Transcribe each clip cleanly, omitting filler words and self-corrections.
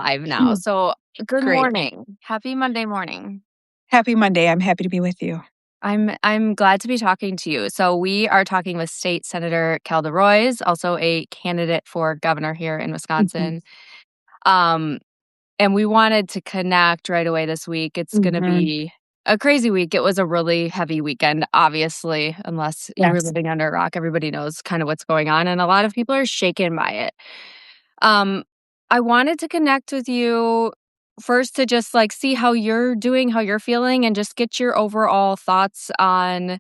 live now. So, good Great. morning. Happy Monday morning. Happy Monday. I'm happy to be with you. I'm glad to be talking to you. So, we are talking with State Senator Kelda Roys, also a candidate for governor here in Mhm. Wisconsin. Um, and we wanted to connect right away this week. It's going to Mhm. be a crazy week. It was a really heavy weekend, obviously, unless you were Yes. living under a rock. Everybody knows kind of what's going on, and a lot of people are shaken by it. Um, I wanted to connect with you first to just like see how you're doing, how you're feeling, and just get your overall thoughts on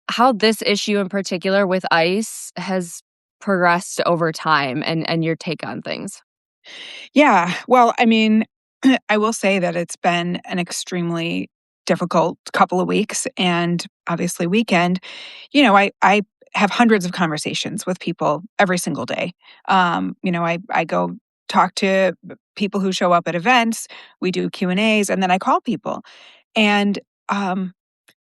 how this issue in particular with ICE has progressed over time and your take on things. Yeah. Well, I mean, I will say that it's been an extremely difficult couple of weeks and obviously weekend. I have hundreds of conversations with people every single day. I go talk to people who show up at events, we do Q&As, and then I call people. And um,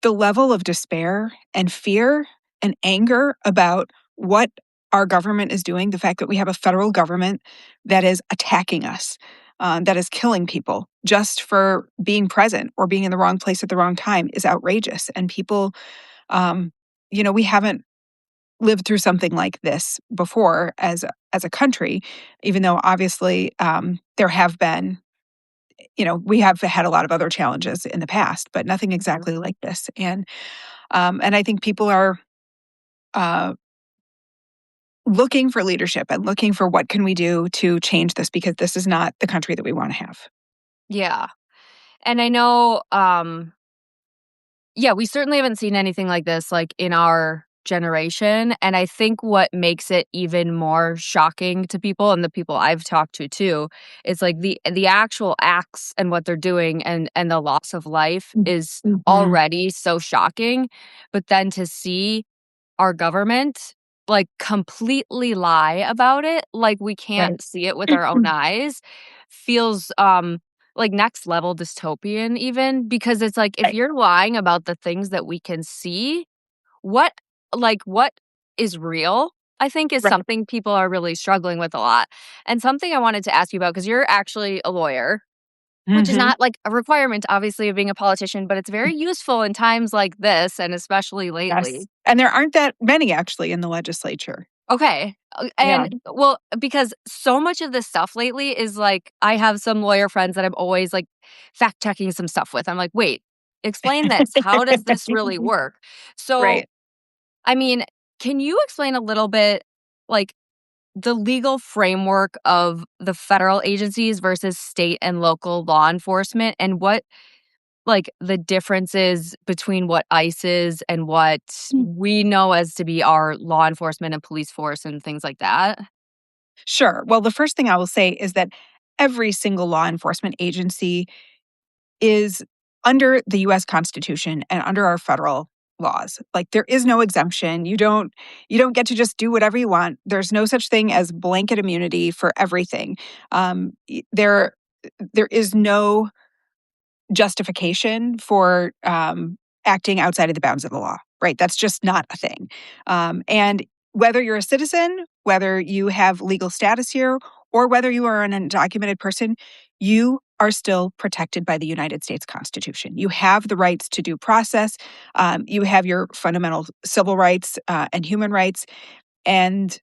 the level of despair and fear and anger about what our government is doing, the fact that we have a federal government that is attacking us, that is killing people just for being present or being in the wrong place at the wrong time is outrageous. And people, um, we haven't lived through something like this before as a country, even though obviously there have been, we have had a lot of other challenges in the past, but nothing Mhm. exactly like this. And I think people are uh, looking for leadership and looking for what can we do to change this because this is not the country that we want to have. Yeah. And I know, yeah, we certainly haven't seen anything like this, like, in our generation, and I think what makes it even more shocking to people, and the people I've talked to too, is, like, the actual acts and what they're doing and the loss of life is Mm-hmm. already so shocking, but then to see our government, like, completely lie about it, like we Right. can't see it with our own eyes, feels, like, next level dystopian even, because it's like, if Right. you're lying about the things that we can see, what what is real, I think is Right. something people are really struggling with a lot, and something I wanted to ask you about because 'cause you're actually a lawyer, which is Hmm. not, like, a requirement, obviously, of being a politician, but it's very useful in times like this, and especially Yes. lately. And there aren't that many actually in the legislature. Okay, Yeah. and well, because so much of this stuff lately is, like, I have some lawyer friends that I'm always, like, fact checking some stuff with. I'm like, "Wait, explain this. How does this really work?" So, Right. I mean, can you explain a little bit, like, the legal framework of the federal agencies versus state and local law enforcement and what, like, the differences between what ICE is and what we know as to be our law enforcement and police force and things like that? Sure. Well, the first thing I will say is that every single law enforcement agency is under the US Constitution and under our federal laws. Like there is no exemption. You don't get to just do whatever you want. There's no such thing as blanket immunity for everything. There is no justification for acting outside of the bounds of the law, right? That's just not a thing. And whether you're a citizen, whether you have legal status here, or whether you are an undocumented person, you are still protected by the United States Constitution. You have the rights to due process. You have your fundamental civil rights and human rights. And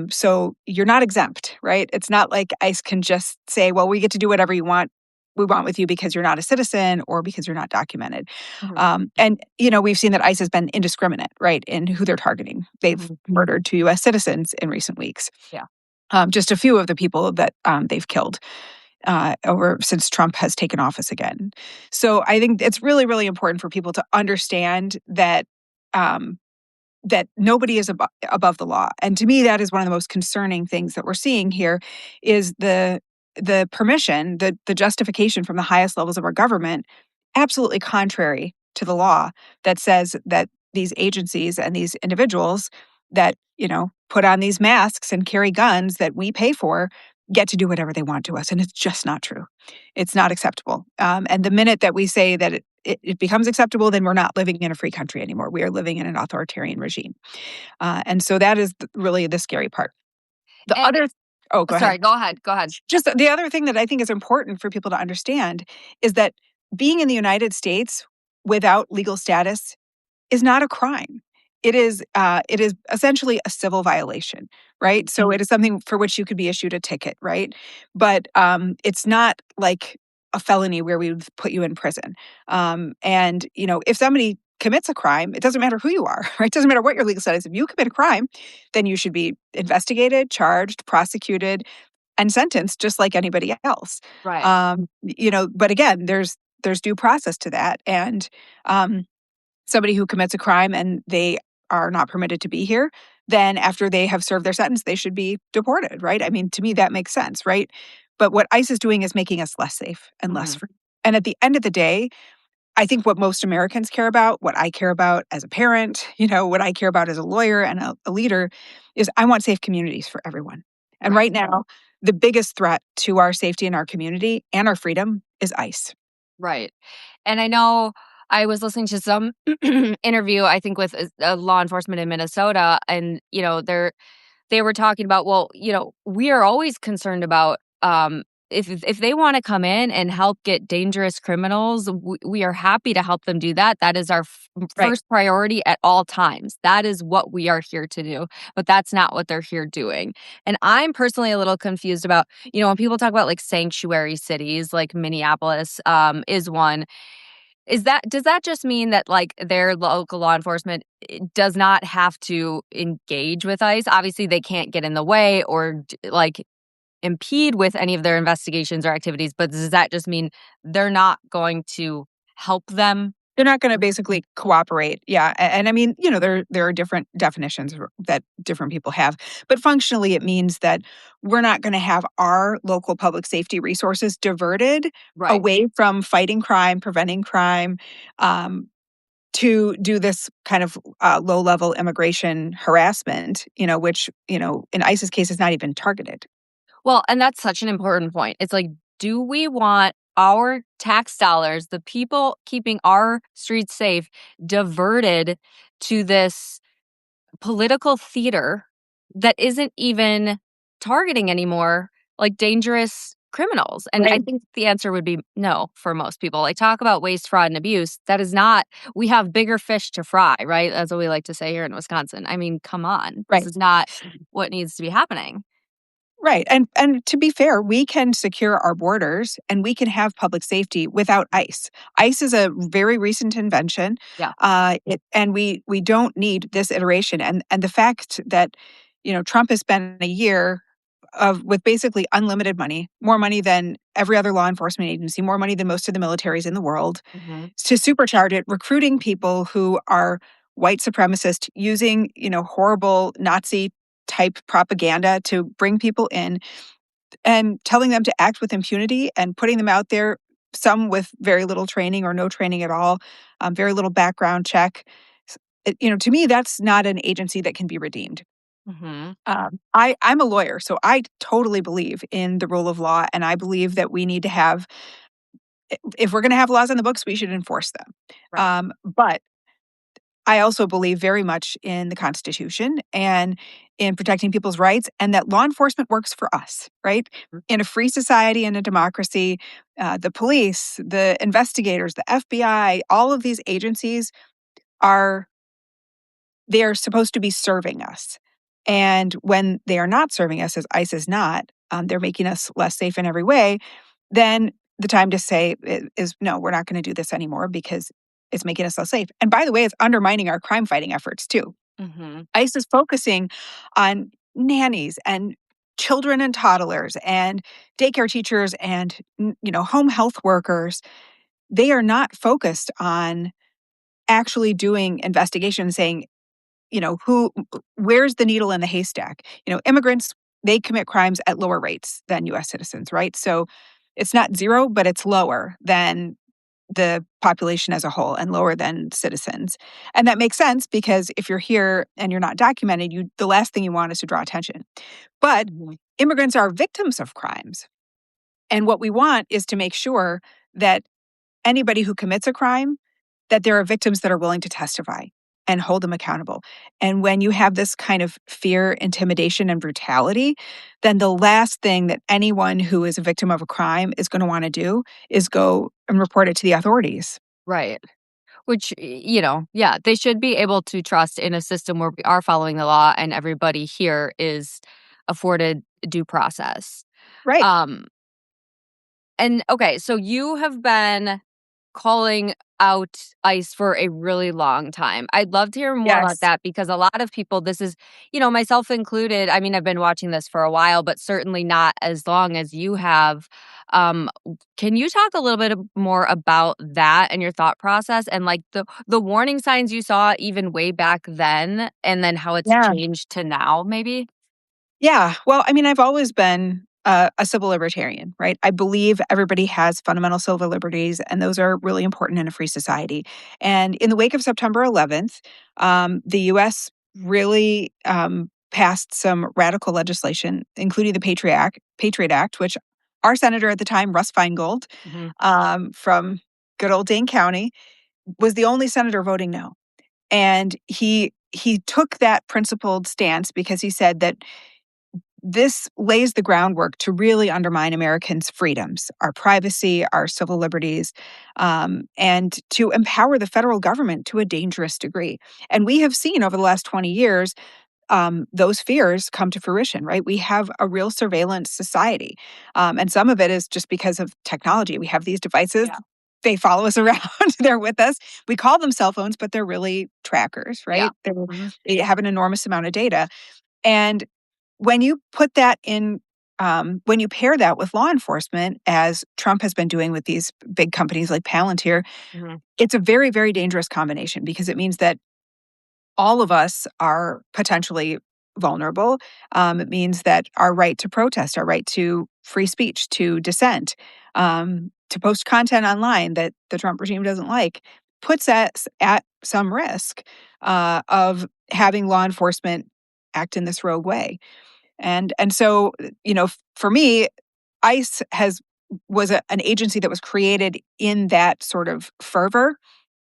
so you're not exempt, right? It's not like ICE can just say, well, we get to do whatever we want with you because you're not a citizen or because you're not documented. Mhm, We've seen that ICE has been indiscriminate, right, in who they're targeting. They've mhm. murdered two US citizens in recent weeks. Yeah. Just a few of the people that they've killed over since Trump has taken office again. So I think it's really, really important for people to understand um, that nobody is above the law. And to me, that is one of the most concerning things that we're seeing here is the permission, the justification from the highest levels of our government, absolutely contrary to the law that says that these agencies and these individuals that, put on these masks and carry guns that we pay for get to do whatever they want to us. And it's just not true. It's not acceptable. And the minute that we say that it becomes acceptable, then we're not living in a free country anymore. We are living in an authoritarian regime. And so that is really the scary part. The And other, Oh, go ahead. Sorry, go ahead, go ahead. Just the other thing that I think is important for people to understand is that being in the United States without legal status is not a crime. It is essentially a civil violation, right? So it is something for which you could be issued a ticket, right? But it's not like a felony where we would put you in prison. And if somebody commits a crime, it doesn't matter who you are, right? It doesn't matter what your legal status. If you commit a crime, then you should be investigated, charged, prosecuted, and sentenced just like anybody else. Right. But again, there's due process to that, and somebody who commits a crime and they are not permitted to be here, then after they have served their sentence, they should be deported, right? I mean, to me, that makes sense, right? But what ICE is doing is making us less safe and less Mhm. free. And at the end of the day, I think what most Americans care about, what I care about as a parent, what I care about as a lawyer and a leader is I want safe communities for everyone. And Right. right now, the biggest threat to our safety and our community and our freedom is ICE. Right. And I know I was listening to some interview, I think, with law enforcement in Minnesota, and they were talking about, well, we are always concerned about if they want to come in and help get dangerous criminals, we are happy to help them do that. That is our Right. first priority at all times. That is what we are here to do. But that's not what they're here doing. And I'm personally a little confused about, when people talk about like sanctuary cities, like Minneapolis is one. Does that just mean that, like, their local law enforcement does not have to engage with ICE? Obviously, they can't get in the way or like, impede with any of their investigations or activities, but does that just mean they're not going to help them? They're not gonna basically cooperate, yeah, and I mean, there are different definitions that different people have, but functionally, it means that we're not gonna have our local public safety resources diverted Right. away from fighting crime, preventing crime, um, to do this kind of, low-level immigration harassment, which, in ICE's case, is not even targeted. Well, and that's such an important point. It's like, do we want our tax dollars, the people keeping our streets safe, diverted to this political theater that isn't even targeting anymore, like, dangerous criminals? And I Right, think the answer would be no for most people. Like, talk about waste, fraud, and abuse. That is not, we have bigger fish to fry, right? That's what we like to say here in Wisconsin. I mean, come on. This right. is not what needs to be happening. Right, and to be fair, we can secure our borders and we can have public safety without ICE. ICE is a very recent invention, Yeah. and we don't need this iteration. And the fact that Trump has spent a year of with basically unlimited money, more money than every other law enforcement agency, more money than most of the militaries in the world, Mhm. to supercharge it, recruiting people who are white supremacist, using horrible Nazi type propaganda to bring people in and telling them to act with impunity and putting them out there, some with very little training or no training at all, very little background check. To me, that's not an agency that can be redeemed. Mhm. I'm a lawyer, so I totally believe in the rule of law, and I believe that we need to have, if we're going to have laws on the books, we should enforce them. Right. But I also believe very much in the Constitution and in protecting people's rights, and that law enforcement works for us, right? Mm. In a free society and a democracy, the police, the investigators, the FBI, all of these agencies are they are supposed to be serving us. And when they are not serving us, as ICE is not, they're making us less safe in every way, then the time to say is no, we're not going to do this anymore because it's making us less safe. And by the way, it's undermining our crime fighting efforts too. Mhm. ICE is focusing on nannies and children and toddlers and daycare teachers and home health workers. They are not focused on actually doing investigations saying, who where's the needle in the haystack? Immigrants, they commit crimes at lower rates than US citizens, right? So it's not zero, but it's lower than the population as a whole and lower than citizens. And that makes sense because if you're here and you're not documented, the last thing you want is to draw attention. But Mhm. immigrants are victims of crimes. And what we want is to make sure that anybody who commits a crime, that there are victims that are willing to testify. and hold them accountable. And when you have this kind of fear, intimidation, and brutality, then the last thing that anyone who is a victim of a crime is going to want to do is go and report it to the authorities. Right. Which, yeah, they should be able to trust in a system where we are following the law and everybody here is afforded due process. Right. Um, and okay, so you have been calling out ICE for a really long time. I'd love to hear more about Yes. that because a lot of people, this is, myself included. I mean, I've been watching this for a while, but certainly not as long as you have. Can you talk a little bit more about that and your thought process and like the warning signs you saw even way back then, and then how it's Yeah. changed to now, maybe? Yeah. Well, I mean, I've always been a civil libertarian, right? I believe everybody has fundamental civil liberties, and those are really important in a free society. And in the wake of September 11th, the US really passed some radical legislation, including the Patriot Act, which our senator at the time, Russ Feingold, Hmm. from good old Dane County, was the only senator voting no. And he took that principled stance because he said that this lays the groundwork to really undermine Americans' freedoms, our privacy, our civil liberties, and to empower the federal government to a dangerous degree. And we have seen over the last 20 years those fears come to fruition, right? We have a real surveillance society. And some of it is just because of technology. We have these devices. Yeah. They follow us around. They're with us. We call them cell phones, but they're really trackers, Yeah. right? Hmm. They have an enormous amount of data. And when you put that in, when you pair that with law enforcement, as Trump has been doing with these big companies like Palantir, Hmm. it's a very, very dangerous combination because it means that all of us are potentially vulnerable. It means that our right to protest, our right to free speech, to dissent, to post content online that the Trump regime doesn't like, puts us at some risk of having law enforcement act in this rogue way. And so, for me, ICE was an agency that was created in that sort of fervor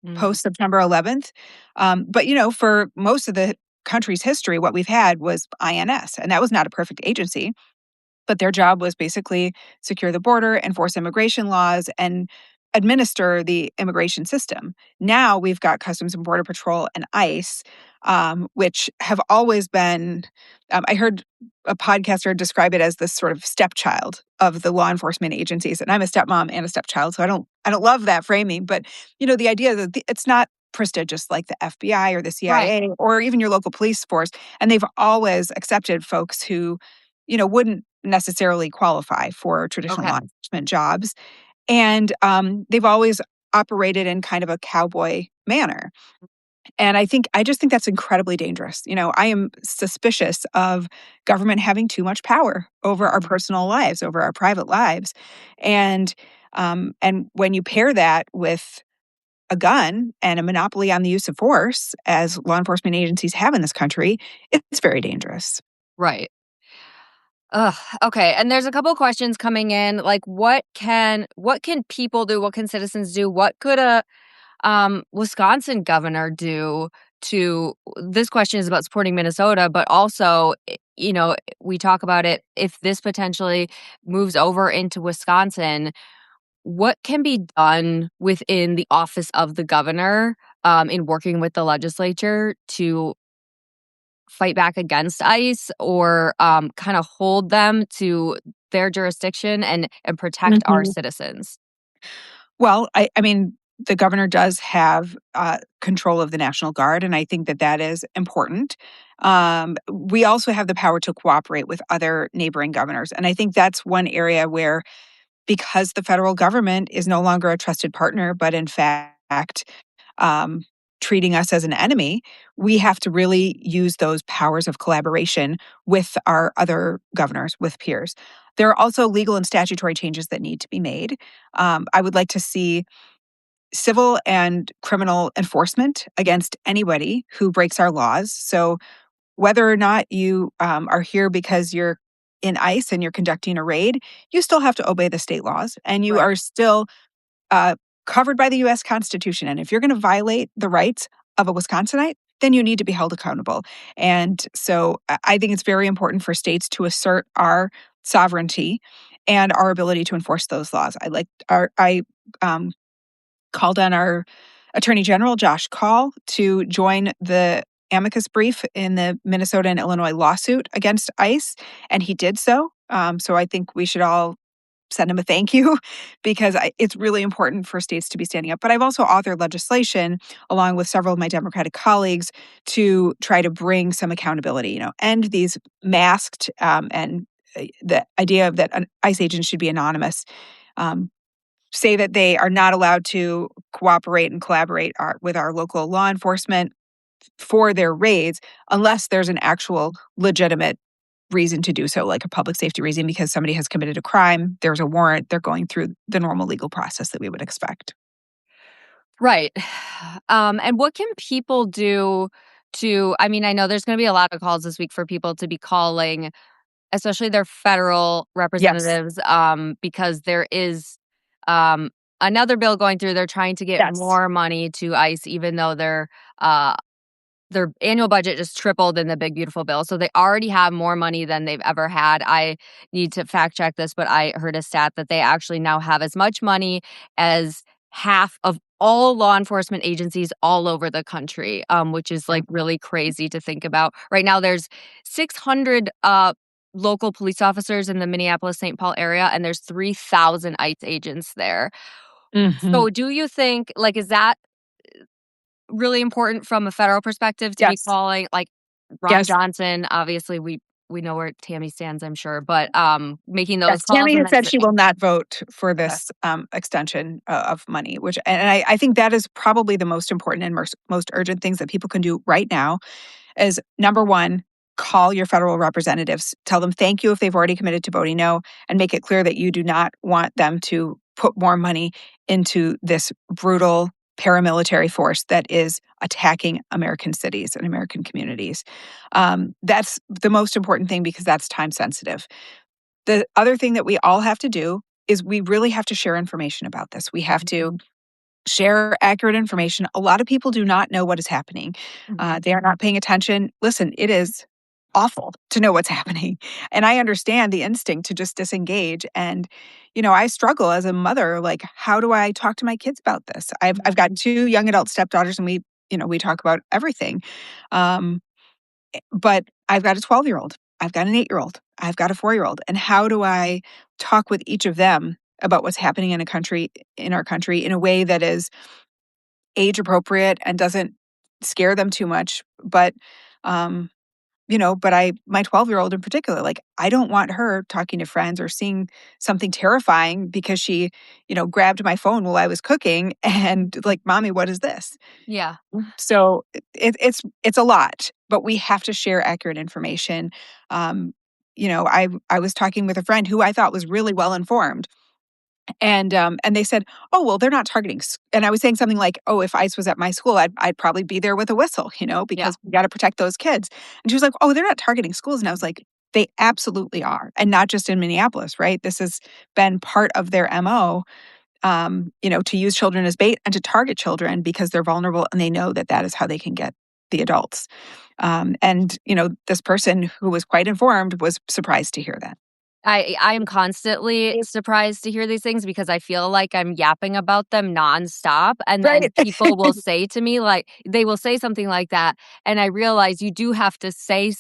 Hmm. post September 11th. But for most of the country's history, what we've had was INS, and that was not a perfect agency, but their job was basically secure the border, enforce immigration laws, and administer the immigration system. Now we've got Customs and Border Patrol and ICE, which have always been. I heard a podcaster describe it as this sort of stepchild of the law enforcement agencies, and I'm a stepmom and a stepchild, so I don't love that framing. But the idea that it's not prestigious like the FBI or the Right. CIA or even your local police force, and they've always accepted folks who wouldn't necessarily qualify for traditional Okay. law enforcement jobs. And they've always operated in kind of a cowboy manner. And I just think that's incredibly dangerous. I am suspicious of government having too much power over our Mhm. personal lives, over our private lives. And when you pair that with a gun and a monopoly on the use of force, as law enforcement agencies have in this country, it's very dangerous. Right. Ugh, okay, and there's a couple questions coming in, like, what can people do? What can citizens do? What could a, Wisconsin governor do to this question is about supporting Minnesota, but also, we talk about it, if this potentially moves over into Wisconsin, what can be done within the office of the governor, in working with the legislature to fight back against ICE or, kinda hold them to their jurisdiction and protect our Mhm. citizens. Well, I mean, the governor does have control of the National Guard, and I think that that is important. We also have the power to cooperate with other neighboring governors. And I think that's one area where, because the federal government is no longer a trusted partner, but in fact, um, treating us as an enemy, we have to really use those powers of collaboration with our other governors, with peers. There are also legal and statutory changes that need to be made. I would like to see civil and criminal enforcement against anybody who breaks our laws. So, whether or not you are here because you're in ICE and you're conducting a raid, you still have to obey the state laws and you Right. are still uh, covered by the US Constitution. And if you're going to violate the rights of a Wisconsinite, then you need to be held accountable. And so I think it's very important for states to assert our sovereignty and our ability to enforce those laws. I um, called on our Attorney General, Josh Kaul, to join the amicus brief in the Minnesota and Illinois lawsuit against ICE, and he did so. So I think we should all send him a thank you because it's really important for states to be standing up. But I've also authored legislation along with several of my Democratic colleagues to try to bring some accountability, end these masked and the idea of that an ICE agent should be anonymous. Say that they are not allowed to cooperate and collaborate with our local law enforcement for their raids unless there's an actual legitimate reason to do so, like a public safety reason because somebody has committed a crime, there's a warrant, they're going through the normal legal process that we would expect. Right. And what can people do I mean, I know there's gonna be a lot of calls this week for people to be calling, especially their federal Yes. representatives, because there is, um, another bill going through. They're trying to get Yes. more money to ICE even though uh their annual budget just tripled in the big beautiful bill. So they already have more money than they've ever had. I need to fact check this, but I heard a stat that they actually now have as much money as half of all law enforcement agencies all over the country, which is Yeah. like really crazy to think about. Right now, there's 600 local police officers in the Minneapolis St. Paul area, and there's 3,000 ICE agents there. Mhm. So, do you think, like, is that really important from a federal perspective to be Yes. calling, like, Ron Yes. Johnson? Obviously, we know where Tammy stands, I'm sure, but, making those Yes. calls Tammy and has then said she will not vote for this extension of money, which, and I think that is probably the most important and most urgent things that people can do right now is number one, call your federal representatives. Tell them thank you if they've already committed to voting no, and make it clear that you do not want them to put more money into this brutal paramilitary force that is attacking American cities and American communities. That's the most important thing because that's time sensitive. The other thing that we all have to do is we really have to share information about this. We have to share accurate information. A lot of people do not know what is happening. Mhm. They are not paying attention. Listen, it is awful to know what's happening. And I understand the instinct to just disengage. And, I struggle as a mother. Like, how do I talk to my kids about this? I've got two young adult stepdaughters and we talk about everything. Um, but I've got a 12-year-old. I've got an 8-year-old. I've got a 4-year-old. And how do I talk with each of them about what's happening in our country in a way that is age appropriate and doesn't scare them too much, but um but my 12-year-old in particular, like I don't want her talking to friends or seeing something terrifying because she, grabbed my phone while I was cooking and like, "Mommy, what is this?" Yeah. So it's a lot, but we have to share accurate information. I was talking with a friend who I thought was really well informed, and they said, "Oh, well, they're not targeting." And I was saying something like, "Oh, if ICE was at my school, I'd probably be there with a whistle, Yeah. because we got to protect those kids." And she was like, "Oh, they're not targeting schools." And I was like, "They absolutely are, and not just in Minneapolis, right? This has been part of their MO, to use children as bait and to target children because they're vulnerable and they know that that is how they can get the adults." And this person who was quite informed was surprised to hear that. I am constantly surprised to hear these things because I feel like I'm yapping about them nonstop, and then Right. people will say to me, like they will say something like that, and I realize you do have to say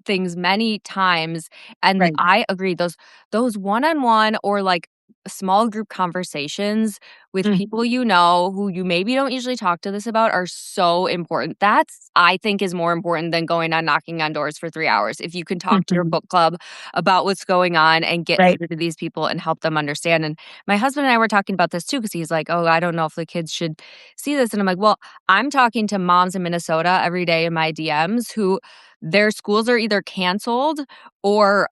things many times, and Right. I agree, those one-on-one or, like, small group conversations with Mm. people who you maybe don't usually talk to this about are so important. That's, I think, is more important than going on knocking on doors for 3 hours. If you can talk to your Mhm. book club about what's going on and get Right. through to these people and help them understand. And my husband and I were talking about this too because he's like, "Oh, I don't know if the kids should see this." And I'm like, "Well, I'm talking to moms in Minnesota every day in my DMs who their schools are either canceled or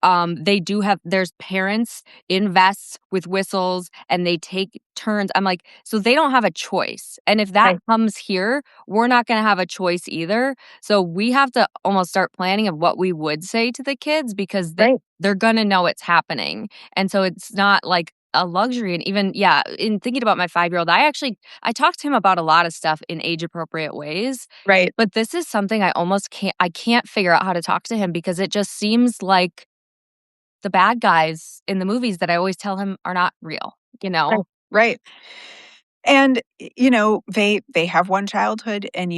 there's parents in vests with whistles and they take turns." I'm like, "So they don't have a choice. And if that Right. comes here, we're not going to have a choice either." So we have to almost start planning of what we would say to the kids because Right. they're gonna know it's happening. And so it's not like a luxury. And even, yeah, in thinking about my 5-year-old, I talked to him about a lot of stuff in age appropriate ways, Right. but this is something I can't figure out how to talk to him because it just seems like the bad guys in the movies that I always tell him are not real, you Right. know? Right. And, you know, they have one childhood and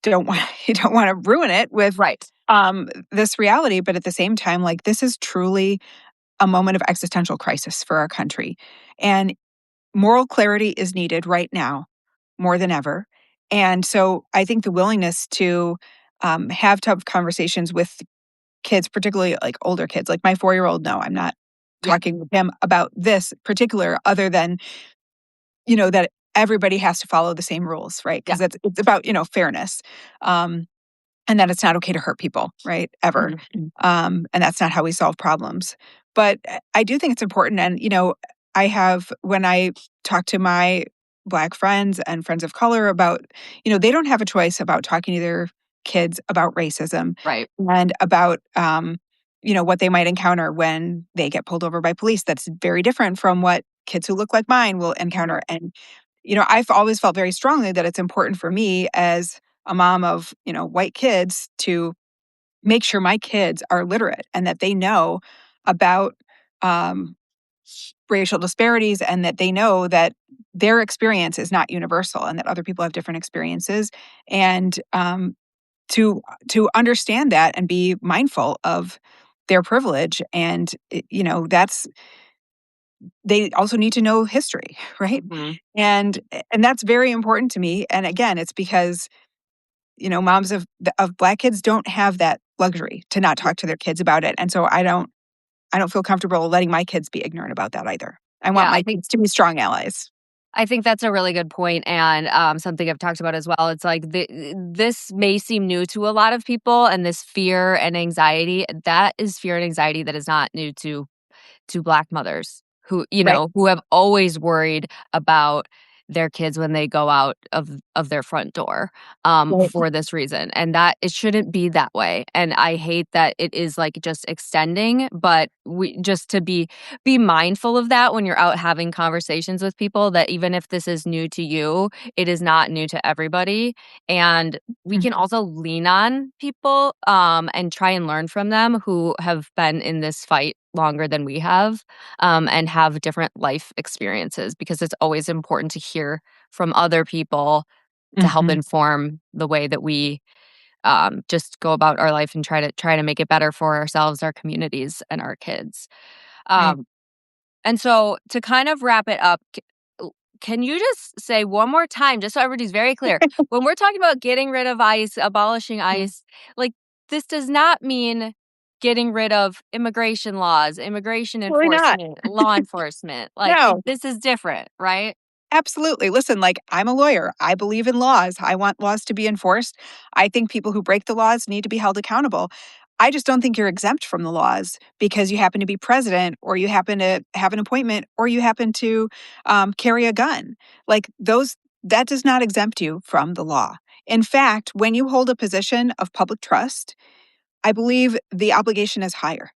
don't want you don't wanna ruin it with, Right. this reality, but at the same time, like, this is truly a moment of existential crisis for our country, and moral clarity is needed right now more than ever, and so I think the willingness to, have tough conversations with kids, particularly, like, older kids, like my 4-year-old, no, I'm not Right. talking with him about this particular other than, that everybody has to follow the same rules, right? Yeah. Because it's about, fairness, um, and that it's not okay to hurt people, right? Ever. Mhm. And that's not how we solve problems. But I do think it's important. And, when I talk to my Black friends and friends of color about, they don't have a choice about talking to their kids about racism Right. and about, what they might encounter when they get pulled over by police. That's very different from what kids who look like mine will Mhm. encounter. And, I've always felt very strongly that it's important for me as a mom of, white kids to make sure my kids are literate and that they know about um, racial disparities and that they know that their experience is not universal and that other people have different experiences and to understand that and be mindful of their privilege and that's they also need to know history right Mhm. and that's very important to me and again it's because moms of Black kids don't have that luxury to not Yeah. talk to their kids about it, and so I don't feel comfortable letting my kids be ignorant about that either. I want Yeah, my kids to be strong allies. I think that's a really good point and, something I've talked about as well. It's like this may seem new to a lot of people, and this fear and anxiety, that is fear and anxiety that is not new to Black mothers who, Right, who have always worried about their kids when they go out of their front door, right. for this reason, and that it shouldn't be that way, and I hate that it is, like, just extending, but we just to be mindful of that when you're out having conversations with people that even if this is new to you, it is not new to everybody, and we Mm, can also lean on people, and try and learn from them who have been in this fight longer than we have, and have different life experiences because it's always important to hear from other people to help mhm, inform the way that we just go about our life and try to make it better for ourselves, our communities, and our kids. right. Um, and so to kind of wrap it up, can you just say one more time, just so everybody's very clear, when we're talking about getting rid of ICE, abolishing Mm. ICE, like this does not mean getting rid of immigration laws, immigration Really not. enforcement, law enforcement. Like No. this is different, right? Absolutely. Listen, like, I'm a lawyer. I believe in laws. I want laws to be enforced. I think people who break the laws need to be held accountable. I just don't think you're exempt from the laws because you happen to be president or you happen to have an appointment or you happen to carry a gun. Like, that does not exempt you from the law. In fact, when you hold a position of public trust, I believe the obligation is higher.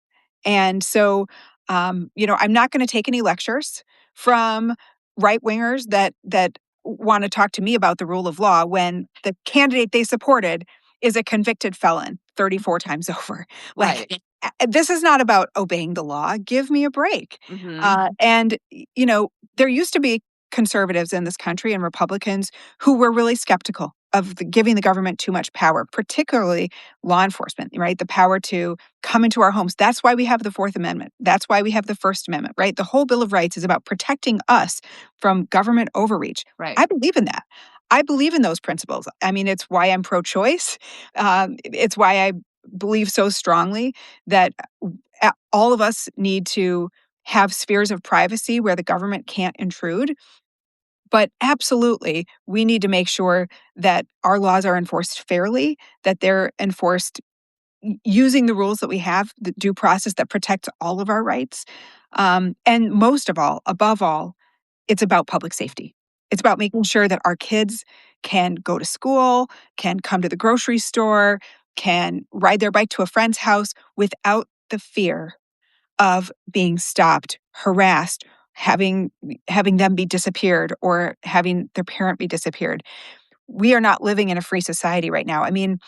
And so, I'm not going to take any lectures from right wingers that want to talk to me about the rule of law when the candidate they supported is a convicted felon 34 times over. Right. Like, this is not about obeying the law. Give me a break. Mhm. There used to be conservatives in this country and Republicans who were really skeptical of giving the government too much power, particularly law enforcement, right? The power to come into our homes. That's why we have the Fourth Amendment. That's why we have the First Amendment, right? The whole Bill of Rights is about protecting us from government overreach. Right. I believe in that. I believe in those principles. I mean, it's why I'm pro choice. It's why I believe so strongly that all of us need to have spheres of privacy where the government can't intrude. But absolutely, we need to make sure that our laws are enforced fairly, that they're enforced using the rules that we have, the due process that protects all of our rights. And most of all, above all, it's about public safety. It's about making sure that our kids can go to school, can come to the grocery store, can ride their bike to a friend's house without the fear of being stopped, harassed, having having them be disappeared or having their parent be disappeared. We are not living in a free society right now. I mean,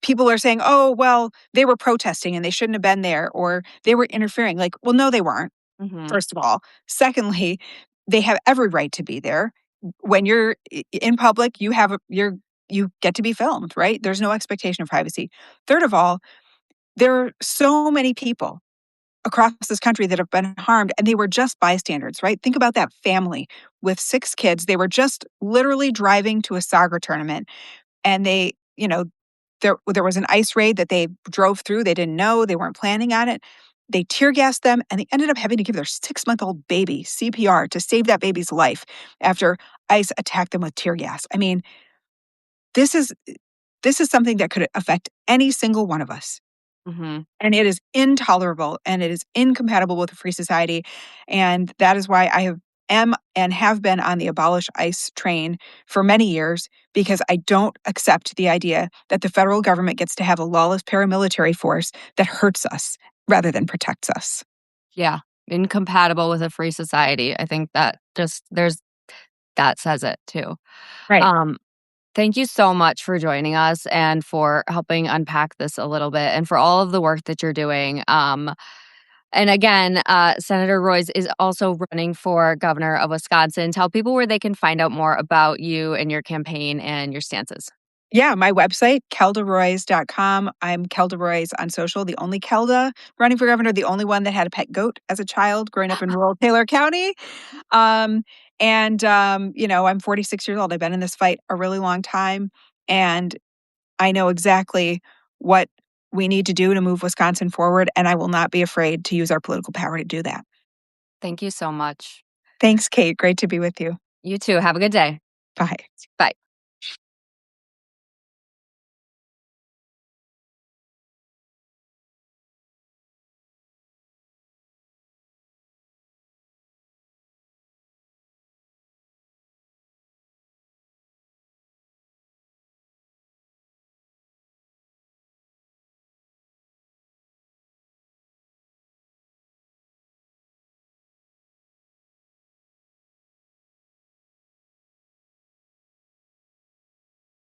people are saying, "Oh, well, they were protesting and they shouldn't have been there or they were interfering." Like, well, no, they weren't. Mhm. First of all. Secondly, they have every right to be there. When you're in public, you get to be filmed, right? There's no expectation of privacy. Third of all, there are so many people across this country that have been harmed and they were just bystanders, right? Think about that family with 6 kids. They were just literally driving to a soccer tournament and there was an ice raid that they drove through. They didn't know, they weren't planning on it. They tear gassed them and they ended up having to give their 6-month-old baby CPR to save that baby's life after ice attacked them with tear gas. I mean, this is this is something that could affect any single one of us. Mhm. And it is intolerable and it is incompatible with a free society. And that is why am and have been on the abolish ICE train for many years because I don't accept the idea that the federal government gets to have a lawless paramilitary force that hurts us rather than protects us. Yeah. Incompatible with a free society. I think that just there's that says it too. Right. Um, Thank you so much for joining us and for helping unpack this a little bit and for all of the work that you're doing. And again, Senator Royce is also running for governor of Wisconsin. Tell people where they can find out more about you and your campaign and your stances. Yeah, my website, keldaroys.com. I'm Kelda Roys on social, the only Kelda running for governor, the only one that had a pet goat as a child growing up in rural Taylor County. Um, I'm 46 years old. I've been in this fight a really long time, and I know exactly what we need to do to move Wisconsin forward, and I will not be afraid to use our political power to do that. Thank you so much. Thanks, Kate. Great to be with you. You too. Have a good day. Bye. Bye.